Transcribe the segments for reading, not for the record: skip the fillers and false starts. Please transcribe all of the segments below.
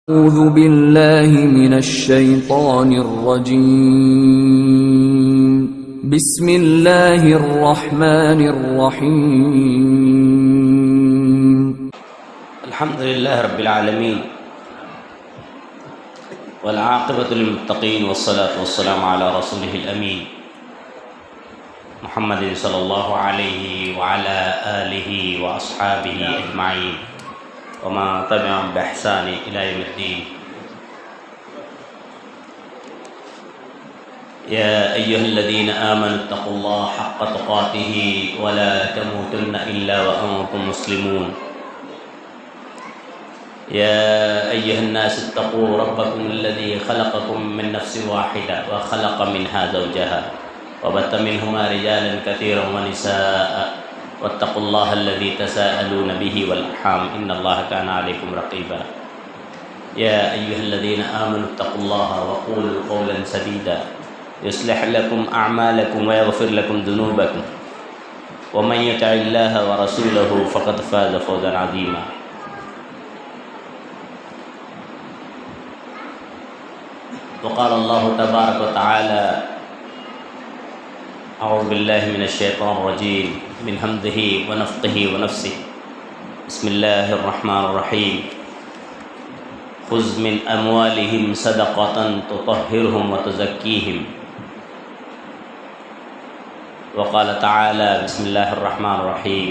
أعوذ بالله من الشيطان الرجيم بسم الله الرحمن الرحيم الحمد لله رب العالمين والعاقبة للمتقين والصلاة والسلام على رسوله الأمين محمد صلى الله عليه وعلى آله وأصحابه أجمعين وما تبعهم بإحسان إلى يوم الدين. يا أيها الذين آمنوا اتقوا الله حق تقاته ولا تموتن إلا وأنتم مسلمون. يا أيها الناس اتقوا ربكم الذي خلقكم من نفس واحدة وخلق منها زوجها وبث منهما رجالا كثيرا ونساء واتقوا الله الذي تساءلون به والأرحام إن الله كان عليكم رقيبا. يا أيها الذين آمنوا اتقوا الله وقولوا قولا سديدا يصلح لكم أعمالكم ويغفر لكم ذنوبكم ومن يطع الله ورسوله فقد فاز فوزا عظيما. وقال الله تبارك وتعالى أعوذ بالله من الشيطان الرجيم من همزه ونفخه ونفسه بسم الله الرحمن الرحيم خذ من أموالهم صدقة تطهرهم وتزكيهم. وقال تعالى بسم الله الرحمن الرحيم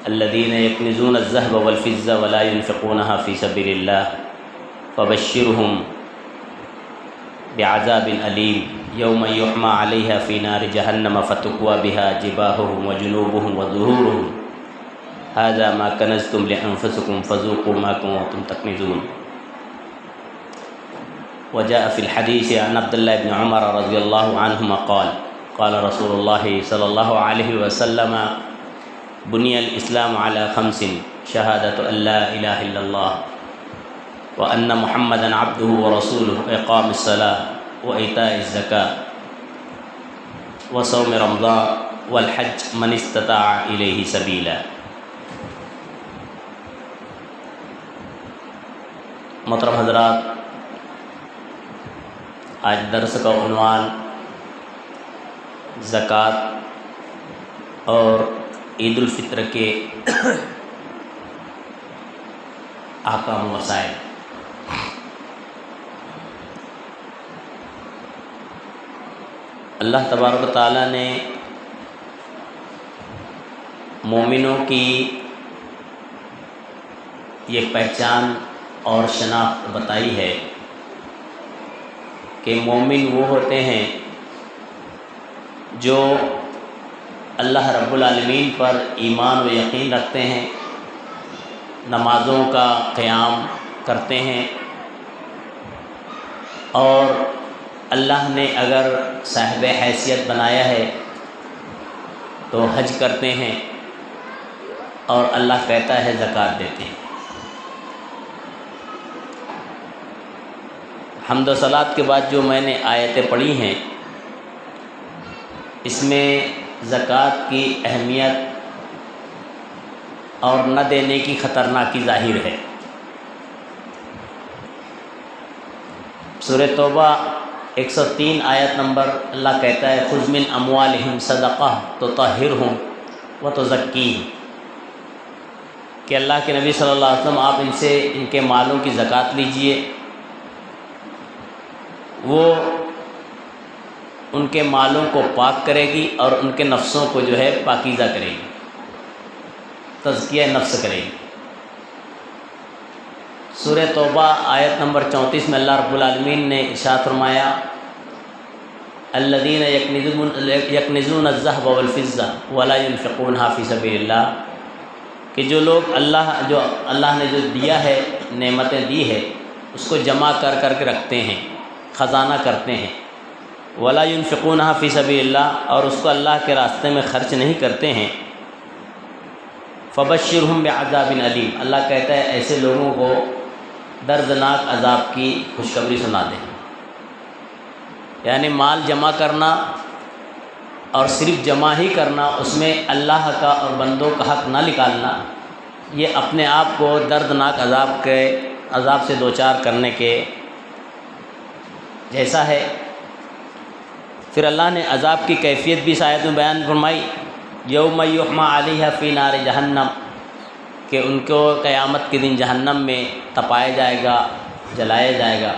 الذين يكنزون الذهب والفضة ولا ينفقونها في سبيل الله فبشرهم بعذاب أليم يوم يحمى عليها في نار جهنم فتكوى بها جباههم وجنوبهم وظهورهم هذا ما كنزتم لأنفسكم فذوقوا ما كنتم تكنزون. وجاء في الحديث عن عبد الله بن عمر رضي الله عنهما قال قال رسول الله صلى الله عليه وسلم بني الإسلام على 5 شهادة أن لا إله إلا الله وأن محمدًا عبده ورسوله إقام الصلاة وإيتاء الزكاة وصوم رمضان والحج من استطاع إليه سبيلا. محترم حضرات، آج درس کا عنوان زکوٰۃ اور عید الفطر کے احکام و مسائل. اللہ تبارک و تعالیٰ نے مومنوں کی یہ پہچان اور شناخت بتائی ہے کہ مومن وہ ہوتے ہیں جو اللہ رب العالمین پر ایمان و یقین رکھتے ہیں، نمازوں کا قیام کرتے ہیں، اور اللہ نے اگر صاحب حیثیت بنایا ہے تو حج کرتے ہیں، اور اللہ کہتا ہے زکوٰۃ دیتے ہیں. حمد و صلوات کے بعد جو میں نے آیتیں پڑھی ہیں، اس میں زکوٰۃ کی اہمیت اور نہ دینے کی خطرناکی ظاہر ہے. سورہ توبہ 103 آیت نمبر اللہ کہتا ہے خذ من اموالہم صدقہ تطہرہم وتزکیہم، کہ اللہ کے نبی صلی اللہ علیہ وسلم آپ ان سے ان کے مالوں کی زکوٰۃ لیجئے، وہ ان کے مالوں کو پاک کرے گی اور ان کے نفسوں کو جو ہے پاکیزہ کرے گی، تزکیہ نفس کرے گی. سورہ توبہ آیت نمبر 34 میں اللہ رب العالمین نے ارشاد فرمایا الذین یکنزون الذهب والفضة ولا ينفقونها فی سبیل اللہ، کہ جو لوگ جو اللہ نے جو دیا ہے، نعمتیں دی ہے، اس کو جمع کر کے رکھتے ہیں، خزانہ کرتے ہیں، ولا ينفقونها فی سبیل اللہ، اور اس کو اللہ کے راستے میں خرچ نہیں کرتے ہیں، فبشرہم بعذاب علیم، اللہ کہتا ہے ایسے لوگوں کو دردناک عذاب کی خوشخبری سنا دیں. یعنی مال جمع کرنا اور صرف جمع ہی کرنا، اس میں اللہ کا اور بندوں کا حق نہ نکالنا، یہ اپنے آپ کو دردناک عذاب کے عذاب سے دوچار کرنے کے جیسا ہے۔ پھر اللہ نے عذاب کی کیفیت بھی اس آیت میں بیان فرمائی، یوم یحمى علیہ فی نار جہنم، کہ ان کو قیامت کے دن جہنم میں تپایا جائے گا، جلایا جائے گا،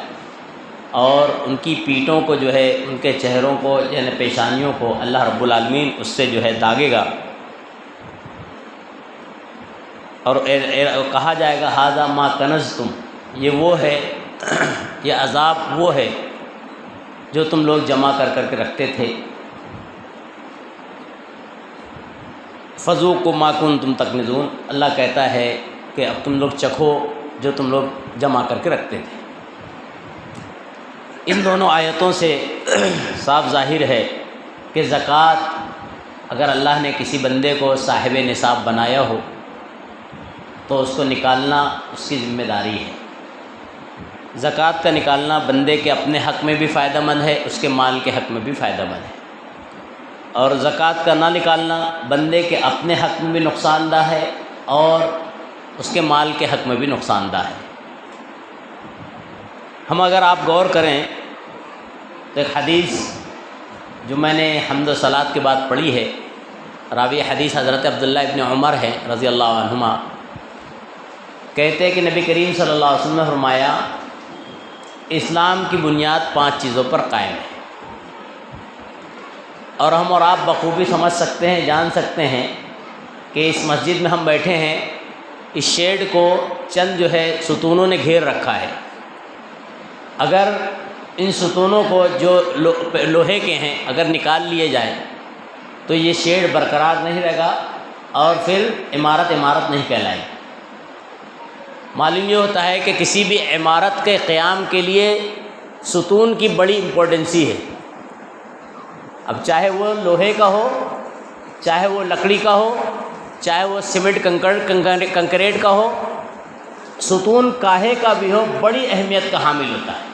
اور ان کی پیٹھوں کو جو ہے، ان کے چہروں کو یعنی پیشانیوں کو اللہ رب العالمین اس سے جو ہے داغے گا، اور کہا جائے گا ھذا ما کنزتم، یہ وہ ہے، یہ عذاب وہ ہے جو تم لوگ جمع کر کر کے رکھتے تھے، فذوقوا ما کنتم تکنزون، اللہ کہتا ہے کہ اب تم لوگ چکھو جو تم لوگ جمع کر کے رکھتے تھے۔ ان دونوں آیتوں سے صاف ظاہر ہے کہ زکوٰۃ اگر اللہ نے کسی بندے کو صاحب نصاب بنایا ہو تو اس کو نکالنا اس کی ذمہ داری ہے۔ زکوٰۃ کا نکالنا بندے کے اپنے حق میں بھی فائدہ مند ہے، اس کے مال کے حق میں بھی فائدہ مند ہے، اور زکوٰۃ کا نہ نکالنا بندے کے اپنے حق میں بھی نقصان دہ ہے اور اس کے مال کے حق میں بھی نقصان دہ ہے۔ ہم اگر آپ غور کریں تو ایک حدیث جو میں نے حمد و صلوات کے بعد پڑھی ہے، راوی حدیث حضرت عبداللہ ابن عمر ہے رضی اللہ عنہما، کہتے ہیں کہ نبی کریم صلی اللہ علیہ وسلم نے فرمایا اسلام کی بنیاد 5 چیزوں پر قائم ہے، اور ہم اور آپ بخوبی سمجھ سکتے ہیں، جان سکتے ہیں کہ اس مسجد میں ہم بیٹھے ہیں، اس شیڈ کو چند جو ہے ستونوں نے گھیر رکھا ہے، اگر ان ستونوں کو جو لوہے کے ہیں اگر نکال لیے جائیں تو یہ شیڈ برقرار نہیں رہے گا اور پھر عمارت نہیں کہلائے گی۔ معلوم یہ ہوتا ہے کہ کسی بھی عمارت کے قیام کے لیے ستون کی بڑی امپورٹنسی ہے، اب چاہے وہ لوہے کا ہو، چاہے وہ لکڑی کا ہو، چاہے وہ سیمنٹ کنکریٹ کا ہو، ستون کاہے کا بھی ہو بڑی اہمیت کا حامل ہوتا ہے۔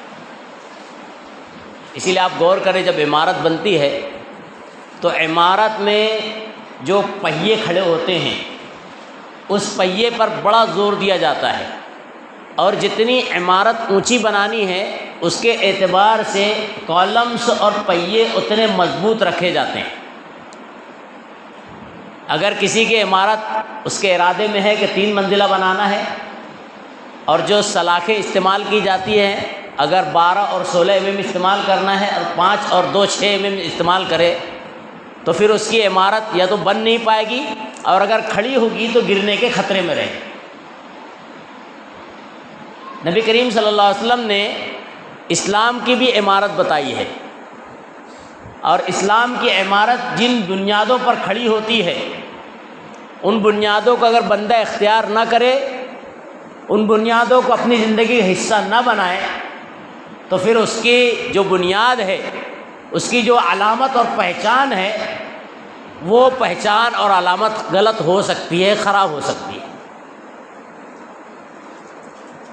اسی لیے آپ غور کریں، جب عمارت بنتی ہے تو عمارت میں جو پہیے کھڑے ہوتے ہیں اس پہیے پر بڑا زور دیا جاتا ہے، اور جتنی عمارت اونچی بنانی ہے اس کے اعتبار سے کالمز اور پہیے اتنے مضبوط رکھے جاتے ہیں۔ اگر کسی کی عمارت اس کے ارادے میں ہے کہ 3 منزلہ بنانا ہے اور جو سلاخیں استعمال کی جاتی ہیں اگر 12 اور 16 mm استعمال کرنا ہے اور 5 اور 2 6 mm استعمال کرے تو پھر اس کی عمارت یا تو بن نہیں پائے گی، اور اگر کھڑی ہوگی تو گرنے کے خطرے میں رہے گی۔ نبی کریم صلی اللہ علیہ وسلم نے اسلام کی بھی عمارت بتائی ہے، اور اسلام کی عمارت جن بنیادوں پر کھڑی ہوتی ہے ان بنیادوں کو اگر بندہ اختیار نہ کرے، ان بنیادوں کو اپنی زندگی کا حصہ نہ بنائے، تو پھر اس کی جو بنیاد ہے، اس کی جو علامت اور پہچان ہے، وہ پہچان اور علامت غلط ہو سکتی ہے، خراب ہو سکتی ہے۔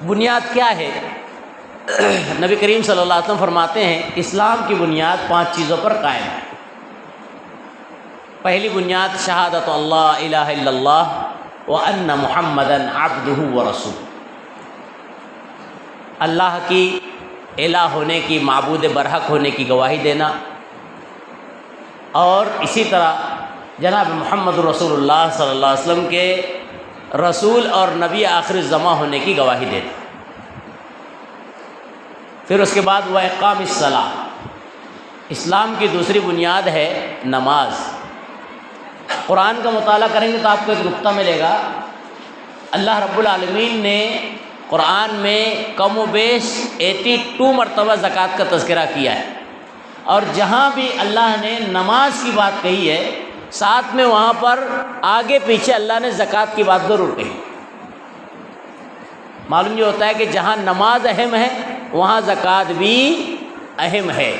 بنیاد کیا ہے؟ نبی کریم صلی اللہ علیہ وسلم فرماتے ہیں اسلام کی بنیاد 5 چیزوں پر قائم ہے۔ پہلی بنیاد شہادت اللہ الہ الا اللہ وان محمدا عبدہ ورسولہ، اللہ کی الہ ہونے کی، معبود برحق ہونے کی گواہی دینا، اور اسی طرح جناب محمد رسول اللہ صلی اللہ علیہ وسلم کے رسول اور نبی آخر الزماں ہونے کی گواہی دینا۔ پھر اس کے بعد وہ اقام الصلاۃ، اسلام کی دوسری بنیاد ہے نماز۔ قرآن کا مطالعہ کریں گے تو آپ کو ایک نقطہ ملے گا، اللہ رب العالمین نے قرآن میں کم و بیش 82 مرتبہ زکوٰۃ کا تذکرہ کیا ہے، اور جہاں بھی اللہ نے نماز کی بات کہی ہے ساتھ میں وہاں پر آگے پیچھے اللہ نے زکوٰۃ کی بات ضرور کہی۔ معلوم یہ ہوتا ہے کہ جہاں نماز اہم ہے وہاں زکوٰۃ بھی اہم ہے۔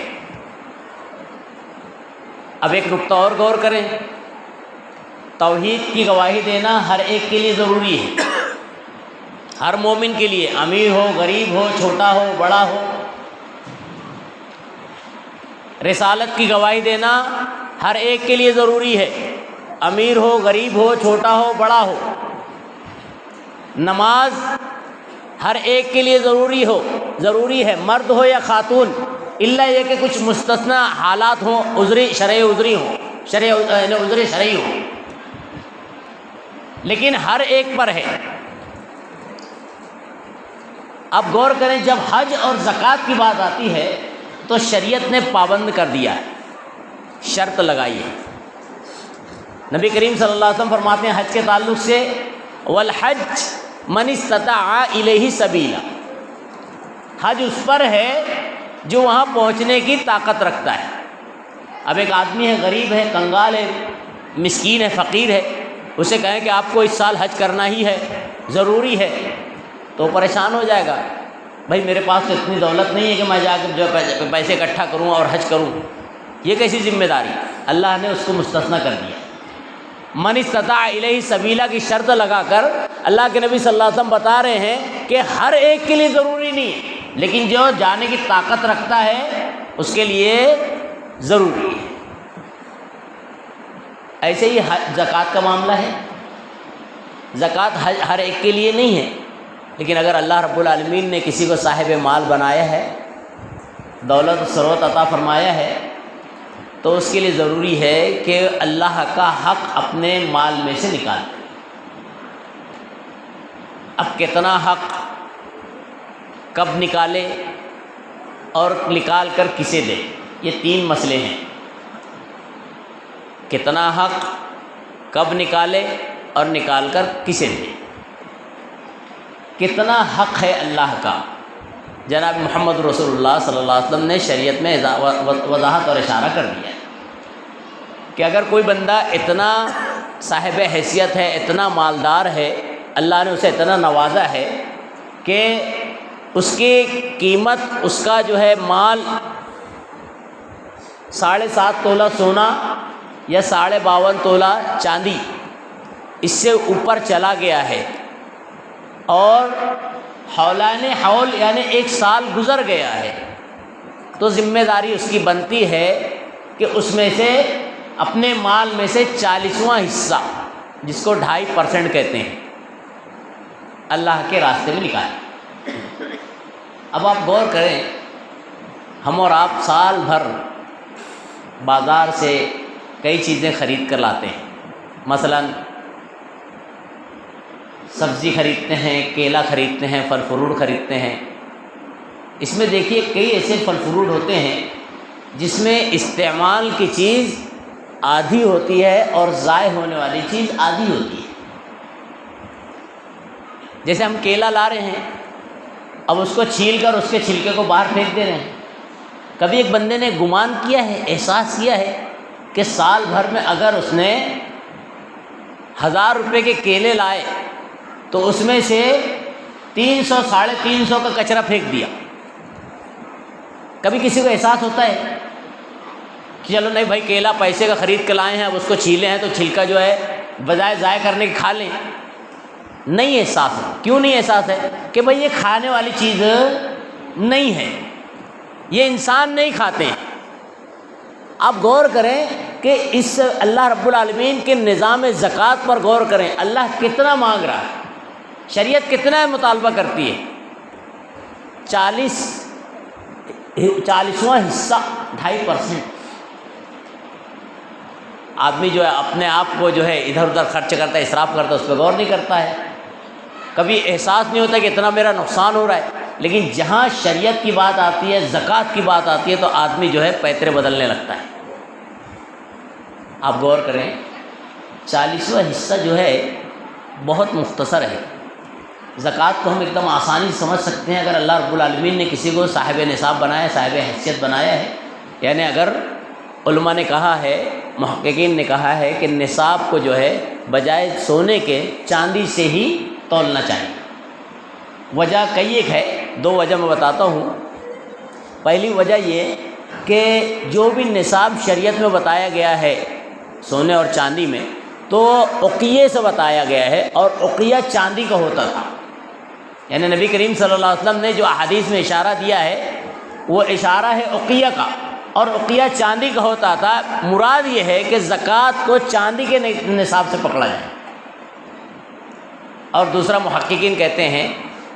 اب ایک نقطہ اور غور کریں، توحید کی گواہی دینا ہر ایک کے لیے ضروری ہے، ہر مومن کے لیے، امیر ہو، غریب ہو، چھوٹا ہو، بڑا ہو۔ رسالت کی گواہی دینا ہر ایک کے لیے ضروری ہے، امیر ہو، غریب ہو، چھوٹا ہو، بڑا ہو۔ نماز ہر ایک کے لیے ضروری ہے، مرد ہو یا خاتون، الا یہ کہ کچھ مستثنا حالات ہوں، عذری شرعی عذری شرعی ہوں، لیکن ہر ایک پر ہے۔ اب غور کریں، جب حج اور زکوٰۃ کی بات آتی ہے تو شریعت نے پابند کر دیا ہے، شرط لگائی ہے۔ نبی کریم صلی اللہ علیہ وسلم فرماتے ہیں حج کے تعلق سے، والحج من استطاع الیہ سبیلا، حج اس پر ہے جو وہاں پہنچنے کی طاقت رکھتا ہے۔ اب ایک آدمی ہے، غریب ہے، کنگال ہے، مسکین ہے، فقیر ہے، اسے کہیں کہ آپ کو اس سال حج کرنا ہی ہے، ضروری ہے، تو پریشان ہو جائے گا، بھائی میرے پاس تو اتنی دولت نہیں ہے کہ میں جا کے جو پیسے اکٹھا کروں اور حج کروں، یہ کیسی ذمہ داری؟ اللہ نے اس کو مستثنی کر دیا۔ من استطاع الیہ سبیلا کی شرط لگا کر اللہ کے نبی صلی اللہ علیہ وسلم بتا رہے ہیں کہ ہر ایک کے لیے ضروری نہیں ہے، لیکن جو جانے کی طاقت رکھتا ہے اس کے لیے ضروری ہے۔ ایسے ہی زکوٰۃ کا معاملہ ہے، زکوٰۃ ہر ایک کے لیے نہیں ہے، لیکن اگر اللہ رب العالمین نے کسی کو صاحب مال بنایا ہے، دولت و ثروت عطا فرمایا ہے، تو اس کے لیے ضروری ہے کہ اللہ کا حق اپنے مال میں سے نکالے۔ اب کتنا حق، کب نکالے اور نکال کر کسے دے، یہ تین مسئلے ہیں۔ کتنا حق، کب نکالے اور نکال کر کسے دے۔ کتنا حق ہے اللہ کا، جناب محمد رسول اللہ صلی اللہ علیہ وسلم نے شریعت میں وضاحت اور اشارہ کر دیا ہے کہ اگر کوئی بندہ اتنا صاحب حیثیت ہے، اتنا مالدار ہے، اللہ نے اسے اتنا نوازا ہے کہ اس کی قیمت، اس کا جو ہے مال 7.5 تولہ سونا یا 52.5 تولہ چاندی، اس سے اوپر چلا گیا ہے، اور حولان حول یعنی 1 سال گزر گیا ہے، تو ذمہ داری اس کی بنتی ہے کہ اس میں سے اپنے مال میں سے 40واں حصہ، جس کو 2.5% کہتے ہیں، اللہ کے راستے میں نکالیں۔ اب آپ غور کریں، ہم اور آپ سال بھر بازار سے کئی چیزیں خرید کر لاتے ہیں، مثلاً سبزی خریدتے ہیں، کیلا خریدتے ہیں، پھل فروٹ خریدتے ہیں۔ اس میں دیکھیے کئی ایسے پھل فروٹ ہوتے ہیں جس میں استعمال کی چیز آدھی ہوتی ہے اور ضائع ہونے والی چیز آدھی ہوتی ہے۔ جیسے ہم کیلا لا رہے ہیں، اب اس کو چھیل کر اس کے چھلکے کو باہر پھینک دے رہے ہیں۔ کبھی ایک بندے نے گمان کیا ہے، احساس کیا ہے کہ سال بھر میں اگر اس نے 1000 روپے کے کیلے لائے تو اس میں سے 300 350 کا کچرا پھینک دیا؟ کبھی کسی کو احساس ہوتا ہے کہ چلو نہیں بھائی کیلا پیسے کا خرید کے لائے ہیں، اب اس کو چھیلے ہیں تو چھلکا جو ہے بجائے ضائع کرنے کے کھا لیں؟ نہیں احساس ہے۔ کیوں نہیں احساس ہے؟ کہ بھائی یہ کھانے والی چیز نہیں ہے، یہ انسان نہیں کھاتے ہیں۔ آپ غور کریں کہ اس اللہ رب العالمین کے نظام زکوٰۃ پر غور کریں، اللہ کتنا مانگ رہا ہے، شریعت کتنا مطالبہ کرتی ہے؟ 40واں حصہ، 2.5%۔ آدمی جو ہے اپنے آپ کو جو ہے ادھر ادھر خرچ کرتا ہے، اسراف کرتا ہے، اس پہ غور نہیں کرتا ہے، کبھی احساس نہیں ہوتا کہ اتنا میرا نقصان ہو رہا ہے۔ لیکن جہاں شریعت کی بات آتی ہے، زکوٰۃ کی بات آتی ہے، تو آدمی جو ہے پیترے بدلنے لگتا ہے۔ آپ غور کریں، 40واں حصہ جو ہے بہت مختصر ہے۔ زکوٰۃ کو ہم ایک دم آسانی سے سمجھ سکتے ہیں اگر اللہ رب العالمین نے کسی کو صاحب نصاب بنایا، صاحب حیثیت بنایا ہے، یعنی اگر علماء نے کہا ہے، محققین نے کہا ہے کہ نصاب کو جو ہے بجائے سونے کے چاندی سے ہی تولنا چاہیے۔ وجہ کئی ایک ہے، 2 وجہ میں بتاتا ہوں۔ پہلی وجہ یہ کہ جو بھی نصاب شریعت میں بتایا گیا ہے سونے اور چاندی میں، تو عقیے سے بتایا گیا ہے، اور عقیہ چاندی کا ہوتا تھا۔ یعنی نبی کریم صلی اللہ علیہ وسلم نے جو احادیث میں اشارہ دیا ہے وہ اشارہ ہے عقیہ کا، اور عقیہ چاندی کا ہوتا تھا۔ مراد یہ ہے کہ زکوٰۃ کو چاندی کے نصاب سے پکڑا جائے۔ اور دوسرا، محققین کہتے ہیں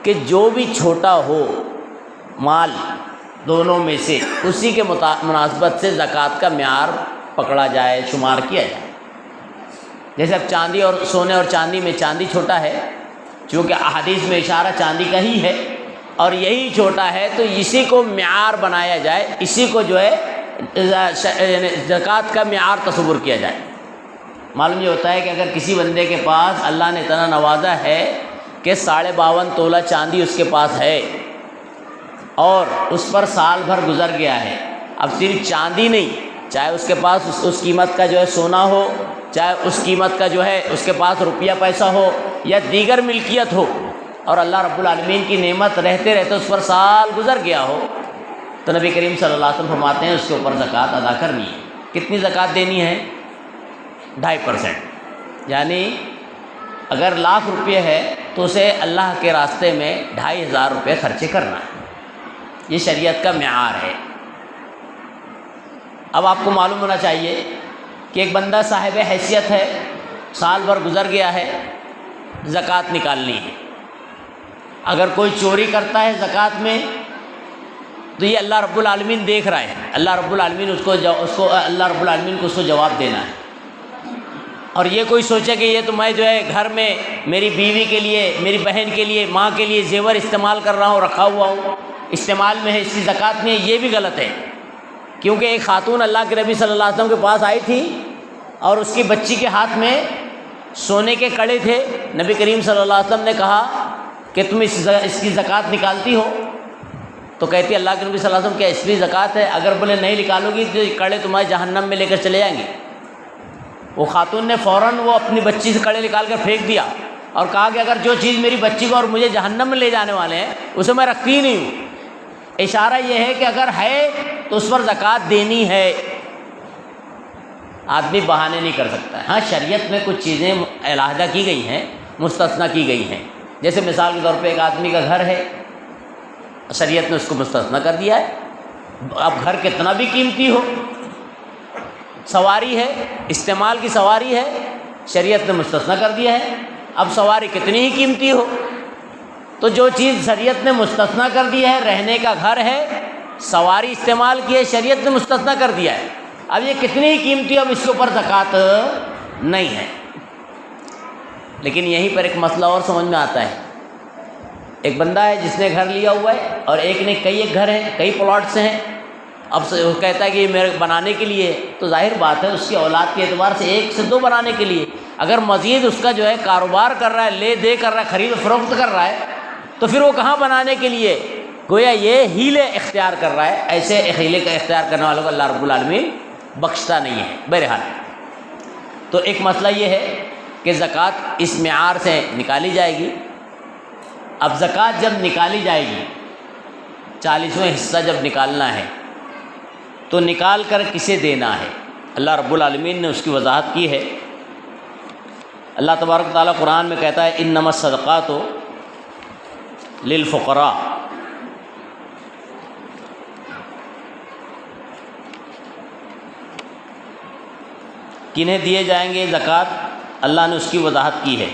کہ جو بھی چھوٹا ہو مال دونوں میں سے اسی کے مناسبت سے زکوٰۃ کا معیار پکڑا جائے، شمار کیا جائے۔ جیسے اب چاندی اور سونے اور چاندی میں چاندی چھوٹا ہے، چونکہ احادیث میں اشارہ چاندی کا ہی ہے اور یہی چھوٹا ہے، تو اسی کو معیار بنایا جائے، اسی کو جو ہے زکوٰۃ کا معیار تصور کیا جائے۔ معلوم یہ ہوتا ہے کہ اگر کسی بندے کے پاس اللہ نے اتنا نوازا ہے کہ 52.5 تولہ چاندی اس کے پاس ہے اور اس پر سال بھر گزر گیا ہے، اب صرف چاندی نہیں، چاہے اس کے پاس اس قیمت کا جو ہے سونا ہو، چاہے اس قیمت کا جو ہے اس کے پاس روپیہ پیسہ ہو یا دیگر ملکیت ہو، اور اللہ رب العالمین کی نعمت رہتے رہتے اس پر سال گزر گیا ہو، تو نبی کریم صلی اللہ علیہ وسلم فرماتے ہیں اس کے اوپر زکوٰۃ ادا کرنی ہے۔ کتنی زکوٰۃ دینی ہے؟ 2.5%، یعنی اگر 1,00,000 روپے ہے تو اسے اللہ کے راستے میں 2,500 روپے خرچے کرنا ہے۔ یہ شریعت کا معیار ہے۔ اب آپ کو معلوم ہونا چاہیے کہ ایک بندہ صاحب حیثیت ہے، سال بھر گزر گیا ہے، زکوٰۃ نکالنی ہے۔ اگر کوئی چوری کرتا ہے زکوٰۃ میں تو یہ اللہ رب العالمین دیکھ رہا ہے، اللہ رب العالمین اللہ رب العالمین کو اس کو جواب دینا ہے۔ اور یہ کوئی سوچے کہ یہ تو میں جو ہے گھر میں میری بیوی کے لیے، میری بہن کے لیے، ماں کے لیے زیور استعمال کر رہا ہوں، رکھا ہوا ہوں، استعمال میں ہے، اس کی زکوٰۃ میں ہے، یہ بھی غلط ہے۔ کیونکہ ایک خاتون اللہ کے نبی صلی اللہ علیہ وسلم کے پاس آئی تھی اور اس کی بچی کے ہاتھ میں سونے کے کڑے تھے۔ نبی کریم صلی اللہ علیہ وسلم نے کہا کہ تم اس کی زکوٰۃ نکالتی ہو؟ تو کہتی اللہ کے نبی صلی اللہ علیہ وسلم کیا اس بھی زکوٰۃ ہے؟ اگر بولے نہیں نکالو گی تو یہ کڑے تمہارے جہنم میں لے کر چلے جائیں گے۔ وہ خاتون نے فوراً وہ اپنی بچی سے کڑے نکال کر پھینک دیا اور کہا کہ اگر جو چیز میری بچی کو اور مجھے جہنم میں لے جانے والے ہیں اسے میں رکھتی ہی نہیں ہوں۔ اشارہ یہ ہے کہ اگر ہے تو اس پر زکوٰۃ دینی ہے، آدمی بہانے نہیں کر سکتا ہے۔ ہاں شریعت میں کچھ چیزیں علیحدہ کی گئی ہیں، مستثنیٰ کی گئی ہیں، جیسے مثال کے طور پہ ایک آدمی کا گھر ہے، شریعت نے اس کو مستثنیٰ کر دیا ہے۔ اب گھر کتنا بھی قیمتی ہو، سواری ہے، استعمال کی سواری ہے، شریعت نے مستثنیٰ کر دیا ہے۔ اب سواری کتنی ہی قیمتی ہو، تو جو چیز شریعت نے مستثنیٰ کر دی ہے، رہنے کا گھر ہے، سواری استعمال کی ہے، شریعت نے مستثنیٰ کر دیا ہے۔ اب یہ کتنی ہی قیمتی ہو، اب اس کے اوپر زکوٰۃ نہیں ہے۔ لیکن یہیں پر ایک مسئلہ اور سمجھ میں آتا ہے۔ ایک بندہ ہے جس نے گھر لیا ہوا ہے اور ایک نے ایک گھر ہے، کئی پلاٹس ہیں، اب وہ کہتا ہے کہ یہ میرے بنانے کے لیے، تو ظاہر بات ہے اس کی اولاد کے اعتبار سے 1 سے 2 بنانے کے لیے۔ اگر مزید اس کا جو ہے کاروبار کر رہا ہے، لے دے کر رہا ہے، خرید و فروخت کر رہا ہے، تو پھر وہ کہاں بنانے کے لیے؟ گویا یہ ہیلے اختیار کر رہا ہے۔ ایسے ہیلے کا اختیار کرنے والوں کو اللہ رب العالمین بخشتا نہیں ہے۔ بہرحال تو ایک مسئلہ یہ ہے کہ زکوٰۃ اس معیار سے نکالی جائے گی۔ اب زکوٰۃ جب نکالی جائے گی، 40واں حصہ جب نکالنا ہے تو نکال کر کسے دینا ہے؟ اللہ رب العالمین نے اس کی وضاحت کی ہے۔ اللہ تبارک تعالیٰ قرآن میں کہتا ہے انما الصدقات للفقراء، کنہیں دیے جائیں گے زکوٰۃ؟ اللہ نے اس کی وضاحت کی ہے۔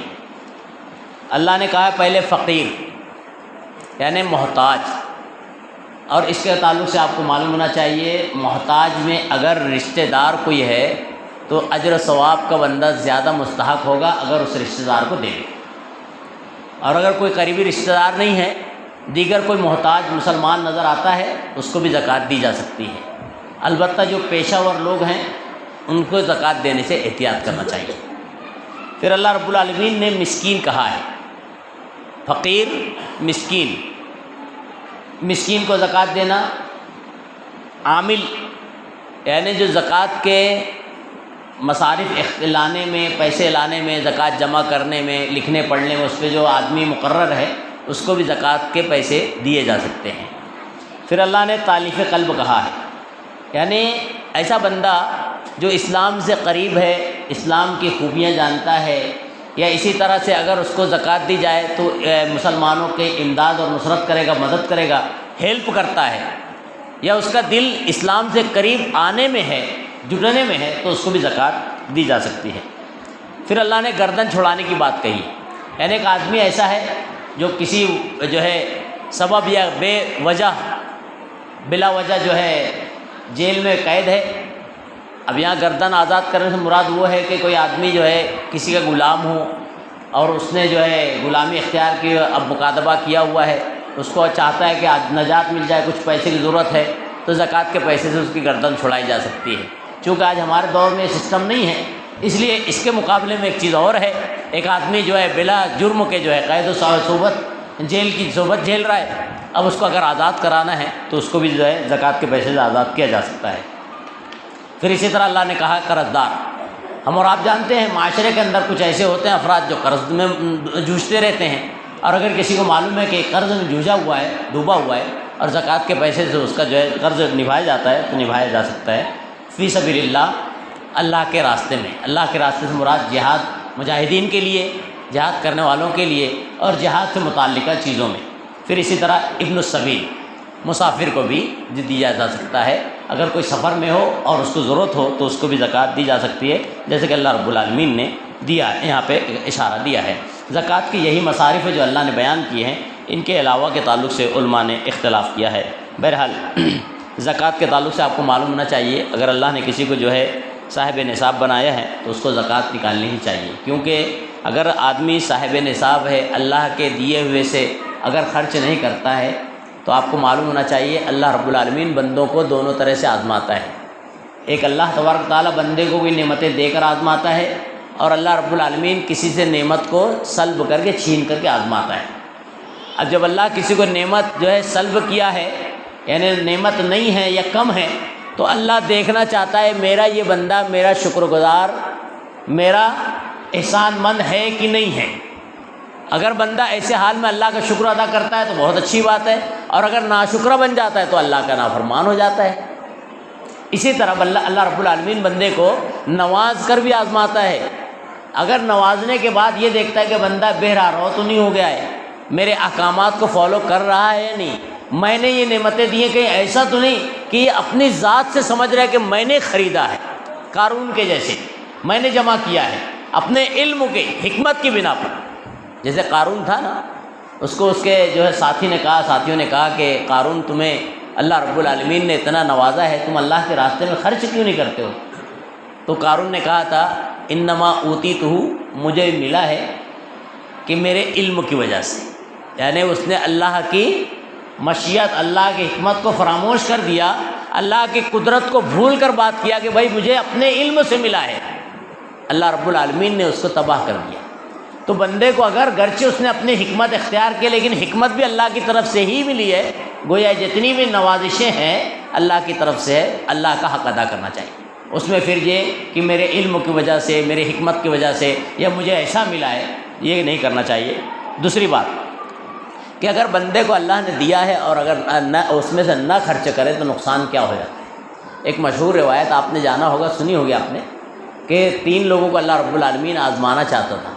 اللہ نے کہا ہے پہلے فقیر یعنی محتاج، اور اس کے تعلق سے آپ کو معلوم ہونا چاہیے محتاج میں اگر رشتہ دار کوئی ہے تو اجر و ثواب کا بندہ زیادہ مستحق ہوگا اگر اس رشتہ دار کو دے دے، اور اگر کوئی قریبی رشتہ دار نہیں ہے، دیگر کوئی محتاج مسلمان نظر آتا ہے، اس کو بھی زکوٰۃ دی جا سکتی ہے۔ البتہ جو پیشہ ور لوگ ہیں ان کو زکوٰۃ دینے سے احتیاط کرنا چاہیے۔ پھر اللہ رب العالمین نے مسکین کہا ہے، فقیر مسکین، مسکین کو زکوٰۃ دینا، عامل یعنی جو زکوٰۃ کے مصارف لانے میں، پیسے لانے میں، زکوٰۃ جمع کرنے میں، لکھنے پڑھنے میں، اس پہ جو آدمی مقرر ہے اس کو بھی زکوٰۃ کے پیسے دیے جا سکتے ہیں۔ پھر اللہ نے تالیف قلب کہا ہے، یعنی ایسا بندہ جو اسلام سے قریب ہے، اسلام کی خوبیاں جانتا ہے، یا اسی طرح سے اگر اس کو زکوٰۃ دی جائے تو مسلمانوں کے امداد اور نصرت کرے گا، مدد کرے گا، ہیلپ کرتا ہے، یا اس کا دل اسلام سے قریب آنے میں ہے، جڑنے میں ہے، تو اس کو بھی زکوٰۃ دی جا سکتی ہے۔ پھر اللہ نے گردن چھڑانے کی بات کہی، یعنی ایک آدمی ایسا ہے جو کسی جو ہے سبب یا بلا وجہ جو ہے جیل میں قید ہے. اب یہاں گردن آزاد کرنے سے مراد وہ ہے کہ کوئی آدمی جو ہے کسی کا غلام ہو اور اس نے جو ہے غلامی اختیار کی، اب مکاتبہ کیا ہوا ہے، اس کو چاہتا ہے کہ نجات مل جائے، کچھ پیسے کی ضرورت ہے، تو زکوٰۃ کے پیسے سے اس کی گردن چھڑائی جا سکتی ہے. چونکہ آج ہمارے دور میں یہ سسٹم نہیں ہے، اس لیے اس کے مقابلے میں ایک چیز اور ہے. ایک آدمی جو ہے بلا جرم کے جو ہے قید و صحبت جیل کی صحبت جھیل رہا ہے، اب اس کو اگر آزاد کرانا ہے تو اس کو بھی جو ہے زکوٰۃ کے پیسے سے آزاد کیا جا سکتا ہے. پھر اسی طرح اللہ نے کہا قرض دار. ہم اور آپ جانتے ہیں معاشرے کے اندر کچھ ایسے ہوتے ہیں افراد جو قرض میں جوجھتے رہتے ہیں، اور اگر کسی کو معلوم ہے کہ قرض میں جوجھا ہوا ہے، ڈوبا ہوا ہے، اور زکوٰۃ کے پیسے سے اس کا جو ہے قرض نبھایا جاتا ہے تو نبھایا جا سکتا ہے. فی سبیل اللہ، اللہ کے راستے میں. اللہ کے راستے سے مراد جہاد مجاہدین کے لیے، جہاد کرنے والوں کے لیے، اور جہاد سے متعلقہ چیزوں میں. پھر اسی طرح ابن السبیل، مسافر کو بھی دیا جا سکتا ہے. اگر کوئی سفر میں ہو اور اس کو ضرورت ہو تو اس کو بھی زکوٰۃ دی جا سکتی ہے، جیسے کہ اللہ رب العالمین نے دیا ہے، یہاں پہ اشارہ دیا ہے. زکوٰۃ کی یہی مصارف جو اللہ نے بیان کیے ہیں، ان کے علاوہ کے تعلق سے علماء نے اختلاف کیا ہے. بہرحال زکوٰۃ کے تعلق سے آپ کو معلوم ہونا چاہیے، اگر اللہ نے کسی کو جو ہے صاحب نصاب بنایا ہے تو اس کو زکوٰۃ نکالنی ہی چاہیے. کیونکہ اگر آدمی صاحب نصاب ہے، اللہ کے دیے ہوئے سے اگر خرچ نہیں کرتا ہے تو آپ کو معلوم ہونا چاہیے اللہ رب العالمین بندوں کو دونوں طرح سے آزماتا ہے. ایک اللہ تبارک تعالیٰ بندے کو کوئی نعمتیں دے کر آزماتا ہے، اور اللہ رب العالمین کسی سے نعمت کو سلب کر کے چھین کر کے آزماتا ہے. اب جب اللہ کسی کو نعمت جو ہے سلب کیا ہے، یعنی نعمت نہیں ہے یا کم ہے، تو اللہ دیکھنا چاہتا ہے میرا یہ بندہ میرا شکر گزار، میرا احسان مند ہے کہ نہیں ہے. اگر بندہ ایسے حال میں اللہ کا شکر ادا کرتا ہے تو بہت اچھی بات ہے، اور اگر ناشکرہ بن جاتا ہے تو اللہ کا نافرمان ہو جاتا ہے. اسی طرح اللہ رب العالمین بندے کو نواز کر بھی آزماتا ہے. اگر نوازنے کے بعد یہ دیکھتا ہے کہ بندہ بہرا تو نہیں ہو گیا ہے، میرے احکامات کو فالو کر رہا ہے یا نہیں، میں نے یہ نعمتیں دی ہیں کہیں ایسا تو نہیں کہ یہ اپنی ذات سے سمجھ رہا ہے کہ میں نے خریدا ہے، قارون کے جیسے میں نے جمع کیا ہے اپنے علم کے حکمت کی بنا پر. جیسے قارون تھا نا، اس کو اس کے جو ہے ساتھیوں نے کہا کہ قارون تمہیں اللہ رب العالمین نے اتنا نوازا ہے، تم اللہ کے راستے میں خرچ کیوں نہیں کرتے ہو؟ تو قارون نے کہا تھا انما اوتیتہ، مجھے ملا ہے کہ میرے علم کی وجہ سے، یعنی اس نے اللہ کی مشیت، اللہ کی حکمت کو فراموش کر دیا، اللہ کی قدرت کو بھول کر بات کیا کہ بھائی مجھے اپنے علم سے ملا ہے. اللہ رب العالمین نے اس کو تباہ کر دیا. تو بندے کو اگر گرچہ اس نے اپنی حکمت اختیار کی، لیکن حکمت بھی اللہ کی طرف سے ہی ملی ہے، گویا جتنی بھی نوازشیں ہیں اللہ کی طرف سے ہے، اللہ کا حق ادا کرنا چاہیے. اس میں پھر یہ کہ میرے علم کی وجہ سے، میرے حکمت کی وجہ سے یا مجھے ایسا ملا ہے، یہ نہیں کرنا چاہیے. دوسری بات کہ اگر بندے کو اللہ نے دیا ہے اور اگر نہ اس میں سے نہ خرچ کرے تو نقصان کیا ہو جاتا ہے. ایک مشہور روایت آپ نے جانا ہوگا، سنی ہوگی آپ نے، کہ 3 لوگوں کو اللہ رب العالمین آزمانا چاہتا تھا.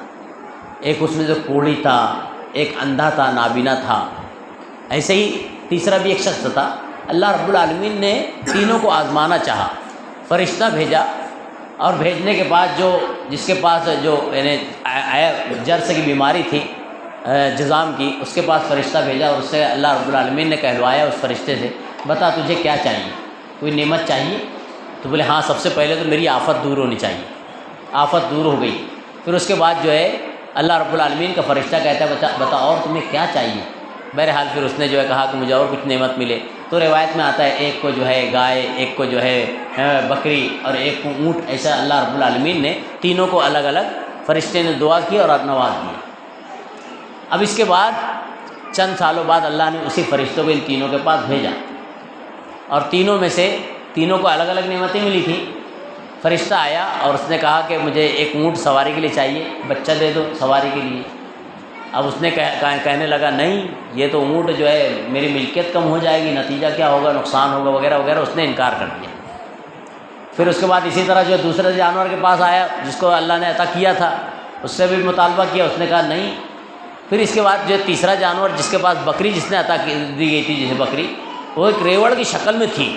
ایک اس میں جو کوڑی تھا، ایک اندھا تھا، نابینا تھا، ایسے ہی تیسرا بھی ایک شخص تھا. اللہ رب العالمین نے تینوں کو آزمانا چاہا، فرشتہ بھیجا، اور بھیجنے کے بعد جس کے پاس جو یعنی جرس کی بیماری تھی، جذام کی، اس کے پاس فرشتہ بھیجا، اور اس سے اللہ رب العالمین نے کہلوایا اس فرشتے سے، بتا تجھے کیا چاہیے، کوئی نعمت چاہیے؟ تو بولے ہاں، سب سے پہلے تو میری آفت دور ہونی چاہیے. آفت دور ہو گئی. پھر اس کے بعد جو ہے اللہ رب العالمین کا فرشتہ کہتا ہے بتا اور تمہیں کیا چاہیے. بہرحال پھر اس نے جو ہے کہا کہ مجھے اور کچھ نعمت ملے. تو روایت میں آتا ہے ایک کو جو ہے گائے، ایک کو جو ہے بکری، اور ایک کو اونٹ. ایسا اللہ رب العالمین نے تینوں کو الگ الگ فرشتے نے دعا کی اور نواز دی. اب اس کے بعد چند سالوں بعد اللہ نے اسی فرشتوں کو ان تینوں کے پاس بھیجا، اور تینوں میں سے تینوں کو الگ الگ نعمتیں ملی تھیں. فرشتہ آیا اور اس نے کہا کہ مجھے ایک اونٹ سواری کے لیے چاہیے، بچہ دے دو سواری کے لیے. اب اس نے کہنے لگا نہیں، یہ تو اونٹ جو ہے میری ملکیت کم ہو جائے گی، نتیجہ کیا ہوگا، نقصان ہوگا وغیرہ وغیرہ. اس نے انکار کر دیا. پھر اس کے بعد اسی طرح جو دوسرے جانور کے پاس آیا جس کو اللہ نے عطا کیا تھا، اس سے بھی مطالبہ کیا، اس نے کہا نہیں. پھر اس کے بعد جو تیسرا جانور جس کے پاس بکری جس نے عطا دی گئی تھی، جیسے بکری، وہ ایک ریوڑ کی شکل میں تھی.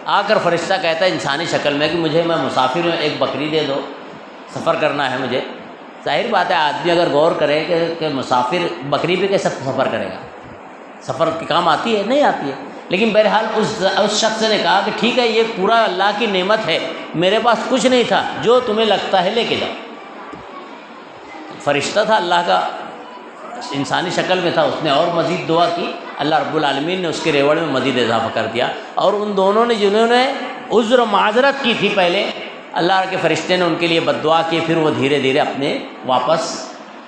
آ کر فرشتہ کہتا ہے انسانی شکل میں کہ میں مسافر ہوں، ایک بکری دے دو، سفر کرنا ہے مجھے. ظاہر بات ہے آدمی اگر غور کرے کہ مسافر بکری پہ کیسے سفر کرے گا، سفر کے کام آتی ہے؟ نہیں آتی ہے. لیکن بہرحال اس شخص نے کہا کہ ٹھیک ہے یہ پورا اللہ کی نعمت ہے، میرے پاس کچھ نہیں تھا، جو تمہیں لگتا ہے لے کے جاؤ. فرشتہ تھا اللہ کا، انسانی شکل میں تھا، اس نے اور مزید دعا کی، اللہ رب العالمین نے اس کے ریوڑ میں مزید اضافہ کر دیا. اور ان دونوں نے جنہوں نے عذر و معذرت کی تھی پہلے، اللہ کے فرشتے نے ان کے لیے بد دعا کی، پھر وہ دھیرے دھیرے واپس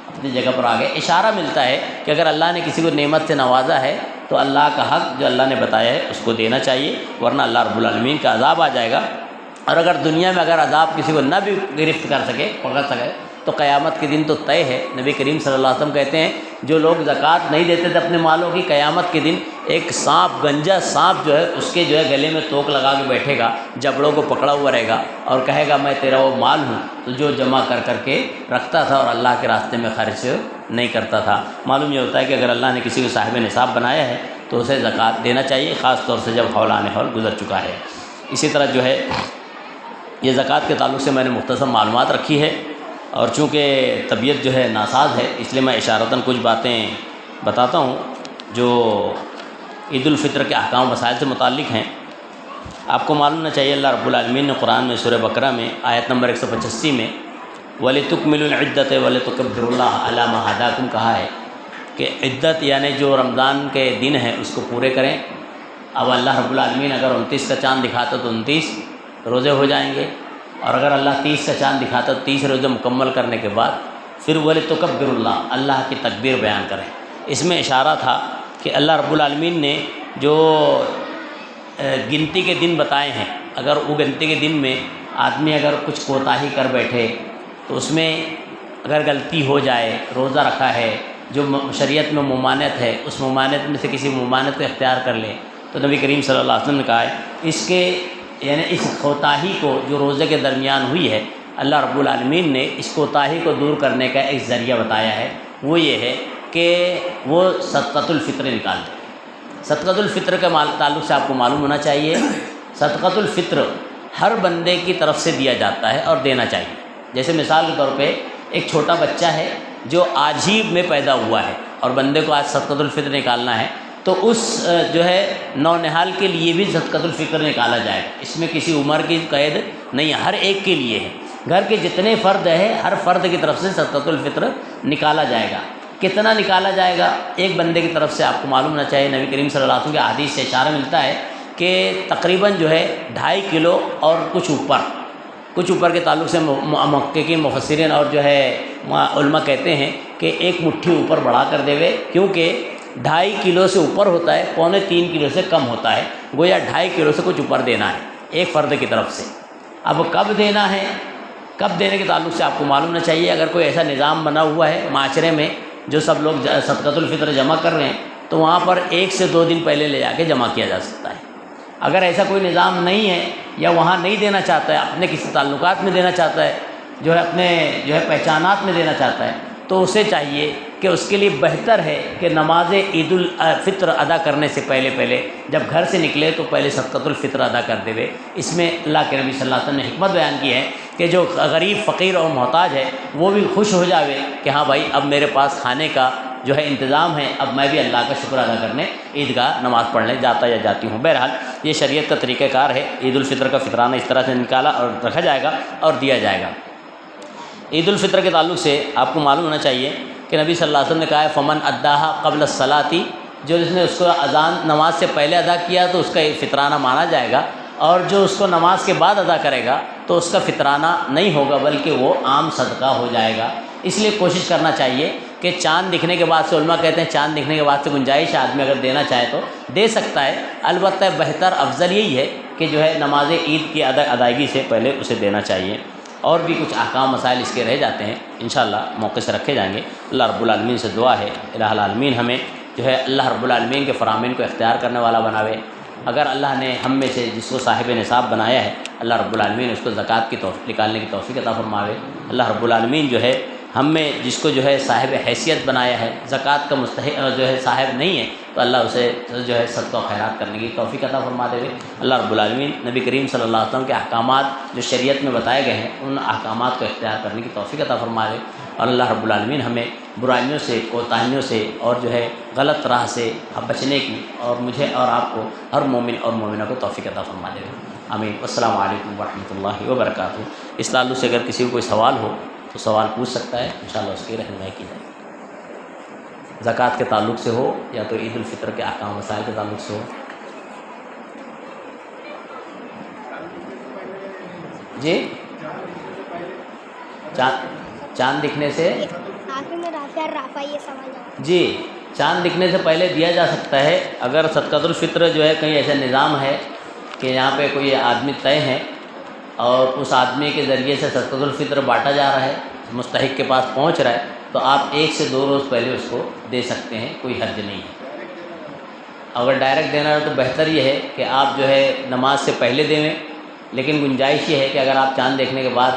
اپنی جگہ پر آ گئے. اشارہ ملتا ہے کہ اگر اللہ نے کسی کو نعمت سے نوازا ہے تو اللہ کا حق جو اللہ نے بتایا ہے اس کو دینا چاہیے، ورنہ اللہ رب العالمین کا عذاب آ جائے گا. اور اگر دنیا میں اگر عذاب کسی کو نہ بھی گرفت کر سکے، پکڑ سکے، تو قیامت کے دن تو طے ہے. نبی کریم صلی اللہ علیہ وسلم کہتے ہیں جو لوگ زکوٰۃ نہیں دیتے تھے اپنے مالوں کی، قیامت کے دن ایک سانپ، گنجا سانپ جو ہے اس کے جو ہے گلے میں توک لگا کے بیٹھے گا، جبڑوں کو پکڑا ہوا رہے گا اور کہے گا میں تیرا وہ مال ہوں تو جو جمع کر کے رکھتا تھا اور اللہ کے راستے میں خرچ نہیں کرتا تھا. معلوم یہ ہوتا ہے کہ اگر اللہ نے کسی کو صاحب نصاب بنایا ہے تو اسے زکوٰۃ دینا چاہیے، خاص طور سے جب حولان حول گزر چکا ہے. اسی طرح جو ہے یہ زکوٰۃ کے تعلق سے میں نے مختصر معلومات رکھی ہے، اور چونکہ طبیعت جو ہے ناساز ہے اس لیے میں اشارتاً کچھ باتیں بتاتا ہوں جو عید الفطر کے احکام مسائل سے متعلق ہیں. آپ کو معلوم نہ چاہیے اللہ رب العالمین نے قرآن میں سورہ بقرہ میں آیت نمبر 185 میں وَلِتُكْمِلُوا الْعِدَّةَ وَلِتُكَبِّرُوا اللَّهَ عَلَىٰ مَا هَدَاكُمْ کہا ہے کہ عدت یعنی جو رمضان کے دن ہیں اس کو پورے کریں. اب اللہ رب العالمین اگر 29 کا چاند دکھاتا تو 29 روزے ہو جائیں گے، اور اگر اللہ 30 کا چاند دکھاتا تو 30 روزے مکمل کرنے کے بعد پھر وَلِتُكَبِّرُوا اللَّهَ اللہ کی تکبیر بیان کریں. اس میں اشارہ تھا کہ اللہ رب العالمین نے جو گنتی کے دن بتائے ہیں، اگر وہ گنتی کے دن میں آدمی اگر کچھ کوتاہی کر بیٹھے تو اس میں اگر غلطی ہو جائے، روزہ رکھا ہے جو شریعت میں ممانعت ہے اس ممانعت میں سے کسی ممانعت کو اختیار کر لے، تو نبی کریم صلی اللہ علیہ وسلم نے کہا ہے اس کے یعنی اس کوتاہی کو جو روزے کے درمیان ہوئی ہے اللہ رب العالمین نے اس کوتاہی کو دور کرنے کا ایک ذریعہ بتایا ہے، وہ یہ ہے کہ وہ صدقۃ الفطر نکال دیں. صدقۃ الفطر کے تعلق سے آپ کو معلوم ہونا چاہیے صدقۃ الفطر ہر بندے کی طرف سے دیا جاتا ہے اور دینا چاہیے. جیسے مثال کے طور پہ ایک چھوٹا بچہ ہے جو آج ہی میں پیدا ہوا ہے اور بندے کو آج صدقۃ الفطر نکالنا ہے تو اس جو ہے نونہال کے لیے بھی صدقۃ الفطر نکالا جائے گا. اس میں کسی عمر کی قید نہیں ہے، ہر ایک کے لیے ہے. گھر کے جتنے فرد ہیں ہر فرد کی طرف سے صدقۃ الفطر نکالا جائے گا. کتنا نکالا جائے گا ایک بندے کی طرف سے آپ کو معلوم ہونا چاہیے. نبی کریم صلی اللہ علیہ وسلم کے حدیث سے اشارہ ملتا ہے کہ تقریباً جو ہے 2.5 کلو اور کچھ اوپر کے تعلق سے محققین مفسرین اور جو ہے علماء کہتے ہیں کہ ایک مٹھی اوپر بڑھا کر دے ہوئے، کیونکہ 2.5 کلو سے اوپر ہوتا ہے، 3.25 کلو سے کم ہوتا ہے، گویا 2.5 کلو سے کچھ اوپر دینا ہے ایک فرد کی طرف سے. اب کب دینا ہے، کب دینے کے تعلق سے آپ کو معلوم ہونا چاہیے. اگر کوئی ایسا نظام بنا ہوا ہے معاشرے میں جو سب لوگ صدقۃ الفطر جمع کر رہے ہیں تو وہاں پر 1 سے 2 دن پہلے لے جا کے جمع کیا جا سکتا ہے. اگر ایسا کوئی نظام نہیں ہے یا وہاں نہیں دینا چاہتا ہے، اپنے کسی تعلقات میں دینا چاہتا ہے، جو ہے اپنے جو ہے پہچانات میں دینا چاہتا ہے، تو اسے چاہیے کہ اس کے لیے بہتر ہے کہ نماز عید الفطر ادا کرنے سے پہلے جب گھر سے نکلے تو پہلے صدقۃ الفطر ادا کر دے. اس میں اللہ کے نبی صلی اللہ علیہ وسلم نے حکمت بیان کی ہے کہ جو غریب فقیر اور محتاج ہے وہ بھی خوش ہو جاوے کہ ہاں بھائی اب میرے پاس کھانے کا جو ہے انتظام ہے، اب میں بھی اللہ کا شکر ادا کرنے عیدگاہ نماز پڑھنے جاتا یا جاتی ہوں. بہرحال یہ شریعت کا طریقہ کار ہے. عید الفطر کا فطرانہ اس طرح سے نکالا اور رکھا جائے گا اور دیا جائے گا. عید الفطر کے تعلق سے آپ کو معلوم ہونا چاہیے کہ نبی صلی اللہ علیہ وسلم نے کہا ہے فمن اداہا قبل الصلاۃ، جو جس نے اس کو اذان نماز سے پہلے ادا کیا تو اس کا فطرانہ مانا جائے گا، اور جو اس کو نماز کے بعد ادا کرے گا تو اس کا فطرانہ نہیں ہوگا بلکہ وہ عام صدقہ ہو جائے گا. اس لیے کوشش کرنا چاہیے کہ چاند دکھنے کے بعد سے، علماء کہتے ہیں چاند دکھنے کے بعد سے گنجائش آدمی اگر دینا چاہے تو دے سکتا ہے. البتہ بہتر افضل یہی ہے کہ جو ہے نماز عید کی ادائیگی سے پہلے اسے دینا چاہیے. اور بھی کچھ احکام مسائل اس کے رہ جاتے ہیں، انشاءاللہ موقع سے رکھے جائیں گے. اللہ رب العالمین سے دعا ہے الہ العالمین ہمیں جو ہے اللہ رب العالمین کے فرامین کو اختیار کرنے والا بناوے. اگر اللہ نے ہم میں سے جس کو صاحب نصاب بنایا ہے اللہ رب العالمین اس کو زکوٰۃ کی نکالنے کی توفیق عطا فرماوے. اللہ رب العالمین جو ہے ہم میں جس کو جو ہے صاحب حیثیت بنایا ہے، زکوٰۃ کا مستحق جو ہے صاحب نہیں ہے تو اللہ اسے جو ہے صدقہ و خیرات کرنے کی توفیق عطا فرما دے. اللہ رب العالمین نبی کریم صلی اللہ علیہ وسلم کے احکامات جو شریعت میں بتائے گئے ہیں ان احکامات کو اختیار کرنے کی توفیق عطا فرما دے. اور اللہ رب العالمین ہمیں برائیوں سے کوتاہیوں سے اور جو ہے غلط راہ سے بچنے کی اور مجھے اور آپ کو ہر مومن اور مومنہ کو توفیق عطا فرما دے. آمین. السلام علیکم ورحمۃ اللہ وبرکاتہ. اس تعلق سے اگر کسی کو کوئی سوال ہو تو سوال پوچھ سکتا ہے، انشاءاللہ اس کی رہنمائی کی جائے. زکوٰۃ کے تعلق سے ہو یا تو عید الفطر کے احکام مسائل کے تعلق سے ہو. جی چاند دکھنے سے جی چاند دکھنے سے پہلے دیا جا سکتا ہے. اگر صدقۃ الفطر جو ہے کہیں ایسا نظام ہے کہ یہاں پہ کوئی آدمی طے ہے اور اس آدمی کے ذریعے سے صدقۃ الفطر بانٹا جا رہا ہے، مستحق کے پاس پہنچ رہا ہے، تو آپ 1 سے 2 روز پہلے اس کو دے سکتے ہیں، کوئی حرج نہیں ہے. اگر ڈائریکٹ دینا ہے تو بہتر یہ ہے کہ آپ جو ہے نماز سے پہلے دیں، لیکن گنجائش یہ ہے کہ اگر آپ چاند دیکھنے کے بعد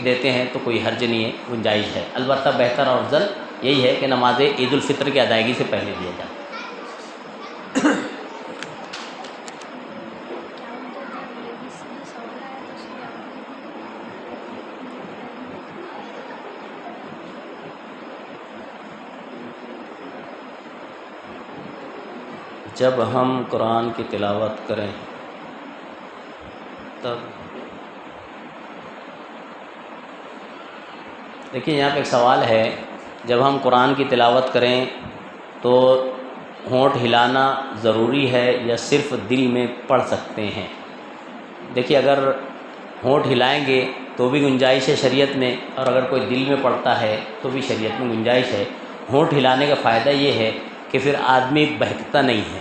دیتے ہیں تو کوئی حرج نہیں ہے، گنجائش ہے. البتہ بہتر اور افضل یہی ہے کہ نماز عید الفطر کی ادائیگی سے پہلے دیا جائے. جب ہم قرآن کی تلاوت کریں تب دیکھیے یہاں پہ ایک سوال ہے، جب ہم قرآن کی تلاوت کریں تو ہونٹ ہلانا ضروری ہے یا صرف دل میں پڑھ سکتے ہیں؟ دیکھیے اگر ہونٹ ہلائیں گے تو بھی گنجائش ہے شریعت میں، اور اگر کوئی دل میں پڑھتا ہے تو بھی شریعت میں گنجائش ہے. ہونٹ ہلانے کا فائدہ یہ ہے کہ پھر آدمی بہکتا نہیں ہے،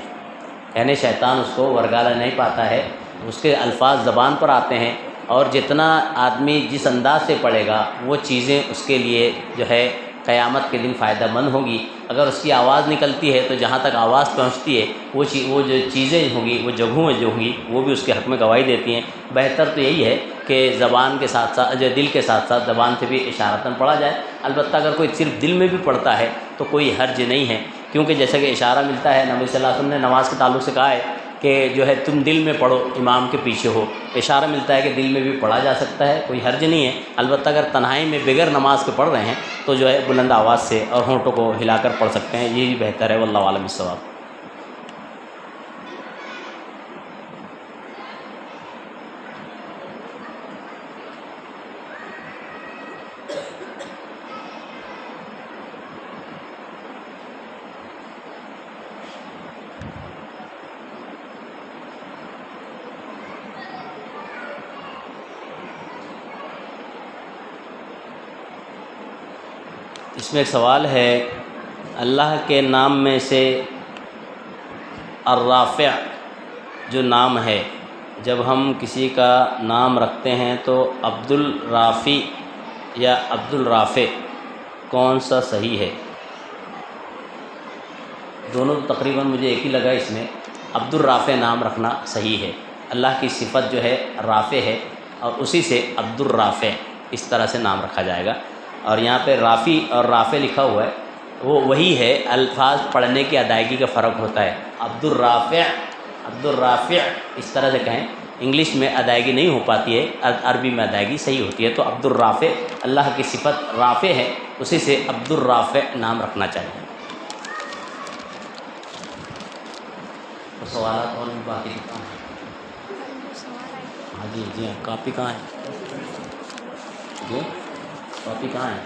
یعنی شیطان اس کو ورگالا نہیں پاتا ہے، اس کے الفاظ زبان پر آتے ہیں، اور جتنا آدمی جس انداز سے پڑھے گا وہ چیزیں اس کے لیے جو ہے قیامت کے دن فائدہ مند ہوگی. اگر اس کی آواز نکلتی ہے تو جہاں تک آواز پہنچتی ہے وہ جو چیزیں ہوں گی، وہ جگہوں جو ہوں گی، وہ بھی اس کے حق میں گواہی دیتی ہیں. بہتر تو یہی ہے کہ زبان کے ساتھ ساتھ جو دل کے ساتھ ساتھ زبان سے بھی اشارتاً پڑھا جائے. البتہ اگر کوئی صرف دل میں بھی پڑھتا ہے تو کوئی حرج نہیں ہے، کیونکہ جیسا کہ اشارہ ملتا ہے، نبی صلی اللہ علیہ وسلم نے نماز کے تعلق سے کہا ہے کہ جو ہے تم دل میں پڑھو، امام کے پیچھے ہو. اشارہ ملتا ہے کہ دل میں بھی پڑھا جا سکتا ہے، کوئی حرج نہیں ہے. البتہ اگر تنہائی میں بغیر نماز کے پڑھ رہے ہیں تو جو ہے بلند آواز سے اور ہونٹوں کو ہلا کر پڑھ سکتے ہیں، یہی بہتر ہے. واللہ عالم الصواب. اس میں ایک سوال ہے، اللہ کے نام میں سے الرافع جو نام ہے، جب ہم کسی کا نام رکھتے ہیں تو عبد الرافع یا عبد الرافع کون سا صحیح ہے؟ دونوں تقریباً مجھے ایک ہی لگا. اس میں عبد الرافع نام رکھنا صحیح ہے. اللہ کی صفت جو ہے رافع ہے اور اسی سے عبد الرافع اس طرح سے نام رکھا جائے گا. اور یہاں پہ رافی اور رافع لکھا ہوا ہے، وہ وہی ہے، الفاظ پڑھنے کی ادائیگی کا فرق ہوتا ہے. عبد الرافع اس طرح سے کہیں، انگلش میں ادائیگی نہیں ہو پاتی ہے، عربی میں ادائیگی صحیح ہوتی ہے. تو عبد الرافع اللہ کی صفت رافع ہے، اسی سے عبد الرافع نام رکھنا چاہیے. تو سوالات اور بھی باقی کہاں ہیں؟ ہاں جی ہاں، کاپی کہاں ہے؟ جی کاپی کہاں ہے؟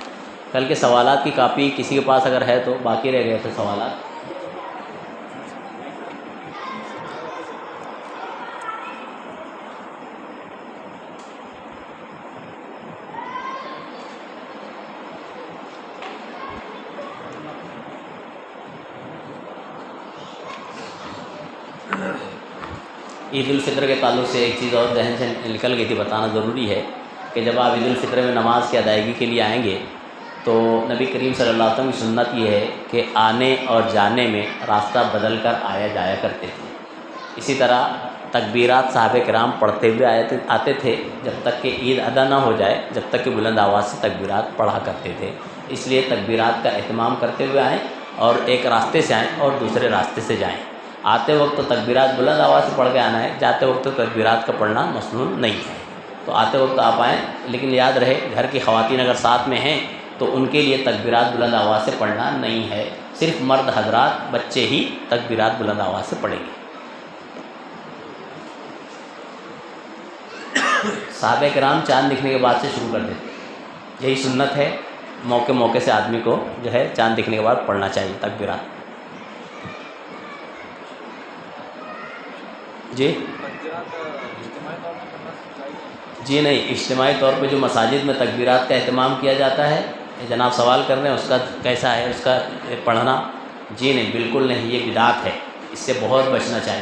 کل کے سوالات کی کاپی کسی کے پاس اگر ہے تو، باقی رہ گئے تھے سوالات. عید الفطر کے تعلق سے ایک چیز اور ذہن سے نکل گئی تھی، بتانا ضروری ہے کہ جب آپ عید الفطر میں نماز کی ادائیگی کے لیے آئیں گے تو نبی کریم صلی اللہ علیہ وسلم کی سنت یہ ہے کہ آنے اور جانے میں راستہ بدل کر آیا جایا کرتے تھے. اسی طرح تکبیرات صحابہ کرام پڑھتے ہوئے آتے تھے جب تک کہ عید ادا نہ ہو جائے، جب تک کہ بلند آواز سے تکبیرات پڑھا کرتے تھے. اس لیے تکبیرات کا اہتمام کرتے ہوئے آئیں اور ایک راستے سے آئیں اور دوسرے راستے سے جائیں. آتے وقت تو تکبیرات بلند آواز سے پڑھ کے آنا ہے، جاتے وقت تو تکبیرات کا پڑھنا مسنون نہیں ہے. تو آتے وقت آپ آئیں، لیکن یاد رہے گھر کی خواتین اگر ساتھ میں ہیں تو ان کے لیے تکبیرات بلند آواز سے پڑھنا نہیں ہے، صرف مرد حضرات بچے ہی تکبیرات بلند آواز سے پڑھیں گے. صحابہ کرام چاند دکھنے کے بعد سے شروع کر دیتے، یہی سنت ہے. موقع موقع سے آدمی کو جو ہے چاند دکھنے کے بعد پڑھنا چاہیے تکبیرات. جی نہیں، اجتماعی طور پہ جو مساجد میں تکبیرات کا اہتمام کیا جاتا ہے، جناب سوال کر رہے ہیں اس کا کیسا ہے اس کا پڑھنا؟ جی نہیں، بالکل نہیں، یہ بدعت ہے، اس سے بہت بچنا چاہیے.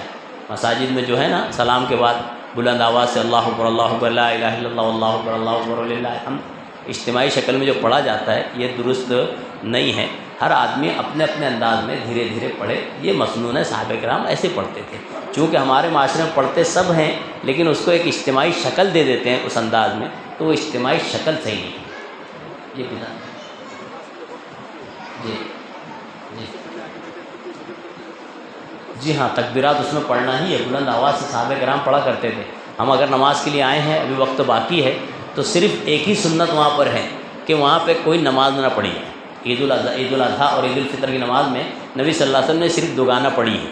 مساجد میں جو ہے نا سلام کے بعد بلند آواز سے اللہ اکبر لا الہ الا اللہ اللہ اکبر وللہ الحمد اجتماعی شکل میں جو پڑھا جاتا ہے یہ درست نہیں ہے. ہر آدمی اپنے اپنے انداز میں دھیرے دھیرے پڑھے، یہ مسنون ہے. صحابہ کرام ایسے پڑھتے تھے. چونکہ ہمارے معاشرے میں پڑھتے سب ہیں لیکن اس کو ایک اجتماعی شکل دے دیتے ہیں اس انداز میں، تو وہ اجتماعی شکل صحیح نہیں ہے. یہ بنا جی جی جی ہاں، تکبیرات اس میں پڑھنا ہی ہے، بلند آواز سے صحابہ کرام پڑھا کرتے تھے. ہم اگر نماز کے لیے آئے ہیں، ابھی وقت باقی ہے، تو صرف ایک ہی سنت وہاں پر ہے کہ وہاں پہ کوئی نماز نہ پڑھی ہے. عید الاضحیٰ اور عید الفطر کی نماز میں نبی صلی اللہ علیہ وسلم نے صرف دوگانہ پڑھی ہے.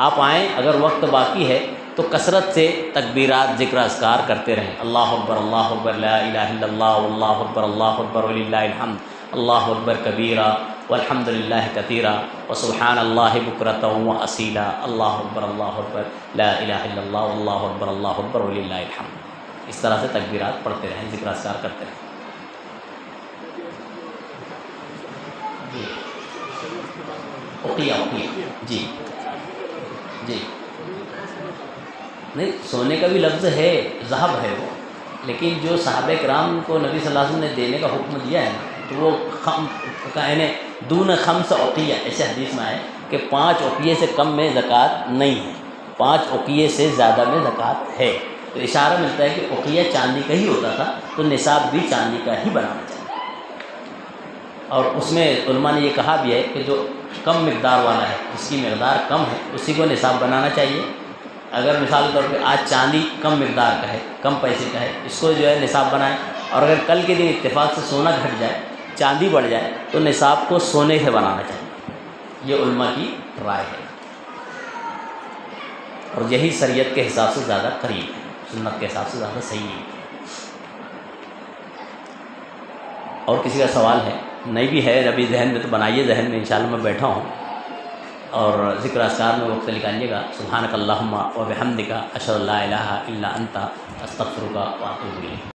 آپ آئیں، اگر وقت باقی ہے تو کثرت سے تکبیرات ذکر اذکار کرتے رہیں. اللہ اکبر لا الہ الا اللہ اللہ اکبر وللہ الحمد اللہ اکبر کبیرہ والحمد للہ کثیرہ وسبحان اللہ بکرۃ واصیلا اللہ اکبر لا الہ الا اللہ اکبر وللہ الحمد. اس طرح سے تکبیرات پڑھتے رہیں، ذکر اذکار کرتے رہیں. جی اقیہ جی جی نہیں، سونے کا بھی لفظ ہے، ذہب ہے وہ، لیکن جو صحابہ کرام کو نبی صلی اللہ علیہ وسلم نے دینے کا حکم دیا ہے تو وہ یعنی دون خمس اقیہ، ایسے حدیث میں آئے کہ 5 اقیے سے کم میں زکوٰۃ نہیں ہے، 5 اقیے سے زیادہ میں زکوٰۃ ہے. تو اشارہ ملتا ہے کہ اقیہ چاندی کا ہی ہوتا تھا، تو نصاب بھی چاندی کا ہی بنانا چاہیے. اور اس میں علماء نے یہ کہا بھی ہے کہ جو کم مقدار والا ہے، جس کی مقدار کم ہے، اسی کو نصاب بنانا چاہیے. اگر مثال کے طور پہ آج چاندی کم مقدار کا ہے، کم پیسے کا ہے، اس کو جو ہے نصاب بنائیں. اور اگر کل کے دن اتفاق سے سونا گھٹ جائے، چاندی بڑھ جائے، تو نصاب کو سونے سے بنانا چاہیے. یہ علماء کی رائے ہے اور یہی شریعت کے حساب سے زیادہ قریب ہے، سنت کے حساب سے زیادہ صحیح ہے. اور کسی کا سوال ہے؟ نہیں بھی ہے ابھی ذہن میں تو بنائیے ذہن میں، انشاءاللہ میں بیٹھا ہوں. اور ذکر اذکار میں وقت نکالیے گا. سبحانک اللہم و بحمدک اشہد ان لا الہ الا انت استغفرک و اتوب الیک.